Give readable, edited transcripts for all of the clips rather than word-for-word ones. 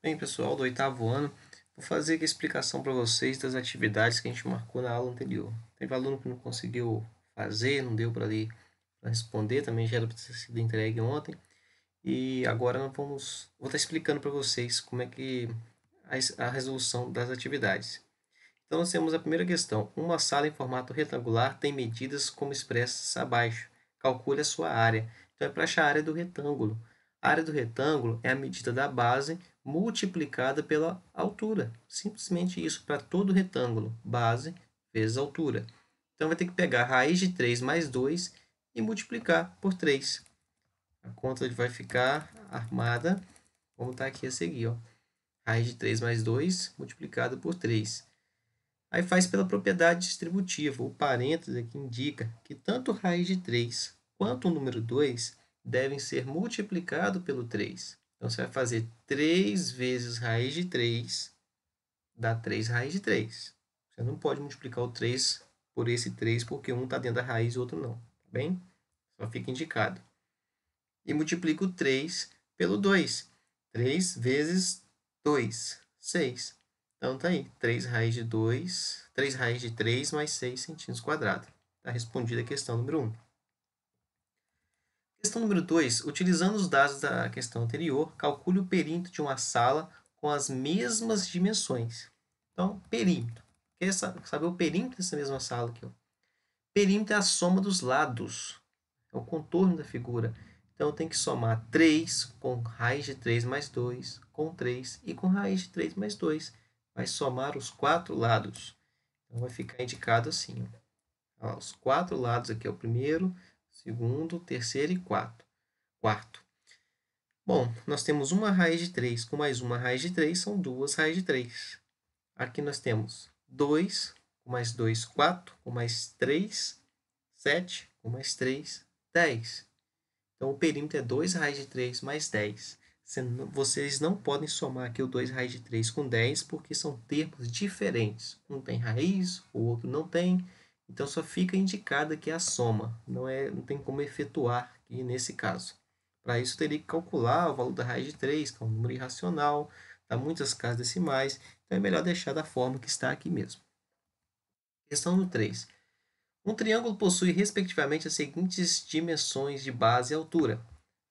Bem, pessoal do oitavo ano, vou fazer aqui a explicação para vocês das atividades que a gente marcou na aula anterior. Teve aluno que não conseguiu fazer, não deu para ali para responder, também já era para ter sido entregue ontem. E agora vou estar explicando para vocês como é que a resolução das atividades. Então, nós temos a primeira questão. Uma sala em formato retangular tem medidas como expressas abaixo. Calcule a sua área. Então, é para achar a área do retângulo. A área do retângulo é a medida da base multiplicada pela altura. Simplesmente isso para todo retângulo. Base vezes altura. Então, vai ter que pegar a raiz de 3 mais 2 e multiplicar por 3. A conta vai ficar armada, como está aqui a seguir. Ó. Raiz de 3 mais 2 multiplicado por 3. Aí faz pela propriedade distributiva. O parêntese aqui indica que tanto raiz de 3 quanto o número 2 devem ser multiplicados pelo 3. Então, você vai fazer 3 vezes raiz de 3, dá 3 raiz de 3. Você não pode multiplicar o 3 por esse 3, porque um está dentro da raiz e o outro não. Tá bem? Só fica indicado. E multiplica o 3 pelo 2. 3 vezes 2, 6. Então, tá aí. 3 raiz de 2, 3 raiz de 3 mais 6 centímetros quadrados. Está respondida a questão número 1. Questão número 2. Utilizando os dados da questão anterior, calcule o perímetro de uma sala com as mesmas dimensões. Então, perímetro. Quer saber o perímetro dessa mesma sala aqui? Ó. Perímetro é a soma dos lados. É o contorno da figura. Então, eu tenho que somar 3 com raiz de 3 mais 2, com 3 e com raiz de 3 mais 2. Vai somar os 4 lados. Então, vai ficar indicado assim. Ó. Os 4 lados aqui é o primeiro, segundo, terceiro e quarto. Bom, nós temos uma raiz de 3 com mais uma raiz de 3, são duas raízes de 3. Aqui nós temos 2 com mais 2, 4, com mais 3, 7, com mais 3, 10. Então, o perímetro é 2 raiz de 3 mais 10. Vocês não podem somar aqui o 2 raiz de 3 com 10, porque são termos diferentes. Um tem raiz, o outro não tem. Então, só fica indicada aqui a soma. Não tem como efetuar aqui nesse caso. Para isso, teria que calcular o valor da raiz de 3, que é um número irracional, dá muitas casas decimais. Então, é melhor deixar da forma que está aqui mesmo. Questão no 3. Um triângulo possui, respectivamente, as seguintes dimensões de base e altura.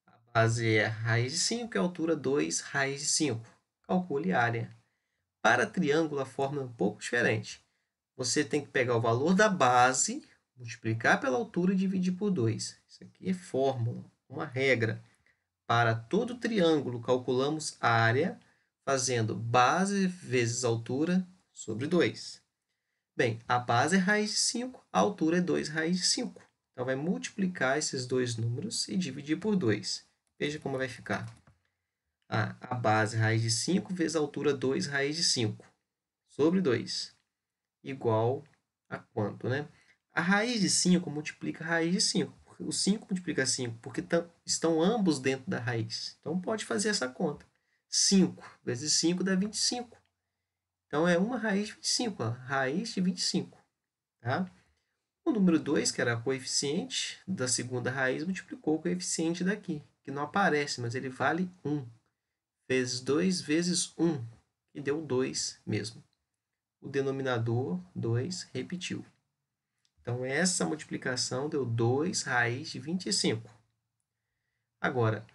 A base é raiz de 5 e a altura 2 raiz de 5. Calcule a área. Para triângulo, a fórmula é um pouco diferente. Você tem que pegar o valor da base, multiplicar pela altura e dividir por 2. Isso aqui é fórmula, uma regra. Para todo triângulo, calculamos a área fazendo base vezes altura sobre 2. Bem, a base é raiz de 5, a altura é 2 raiz de 5. Então, vai multiplicar esses dois números e dividir por 2. Veja como vai ficar. A base raiz de 5 vezes a altura 2 raiz de 5 sobre 2 igual a quanto, né? A raiz de 5 multiplica a raiz de 5. O 5 multiplica 5 porque estão ambos dentro da raiz. Então, pode fazer essa conta. 5 vezes 5 dá 25. Então, é uma raiz de 25. Ó. Raiz de 25. Tá? O número 2, que era o coeficiente da segunda raiz, multiplicou o coeficiente daqui, que não aparece, mas ele vale 1. Vezes 2 vezes 1, que deu 2 mesmo. O denominador 2 repetiu. Então, essa multiplicação deu 2 raiz de 25. Agora,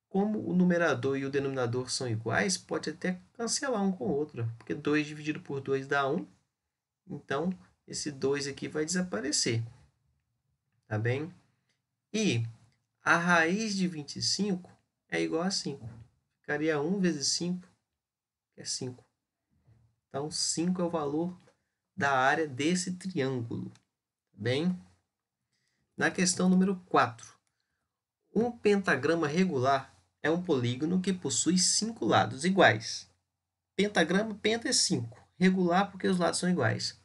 como o numerador e o denominador são iguais, pode até cancelar um com o outro, porque 2 dividido por 2 dá 1. Então, esse 2 aqui vai desaparecer. Tá bem? E a raiz de 25 é igual a 5. Ficaria 1 vezes 5, que é 5. Então, 5 é o valor da área desse triângulo. Tá bem? Na questão número 4. Um pentagrama regular é um polígono que possui 5 lados iguais. Pentagrama, penta é 5. Regular porque os lados são iguais.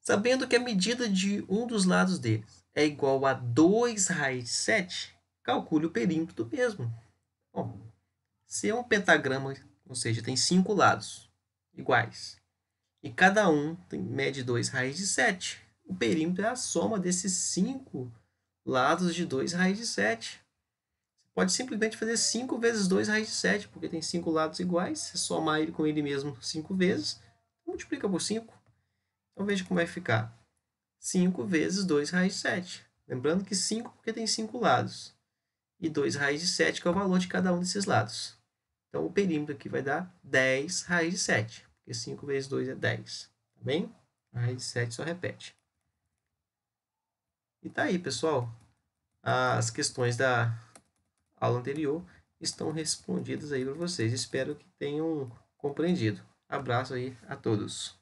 Sabendo que a medida de um dos lados deles é igual a 2 raiz de 7, calcule o perímetro do mesmo. Bom, se é um pentagrama, ou seja, tem 5 lados iguais, e cada um mede 2 raiz de 7, o perímetro é a soma desses 5 lados de 2 raiz de 7. pode simplesmente fazer 5 vezes 2 raiz de 7, porque tem 5 lados iguais. Você somar ele com ele mesmo 5 vezes, multiplica por 5. Então veja como vai ficar. 5 vezes 2 raiz de 7. Lembrando que 5 porque tem 5 lados. E 2 raiz de 7 que é o valor de cada um desses lados. Então o perímetro aqui vai dar 10 raiz de 7. Porque 5 vezes 2 é 10. Tá bem? A raiz de 7 só repete. E tá aí, pessoal. As questões da aula anterior estão respondidas aí para vocês. Espero que tenham compreendido. Abraço aí a todos.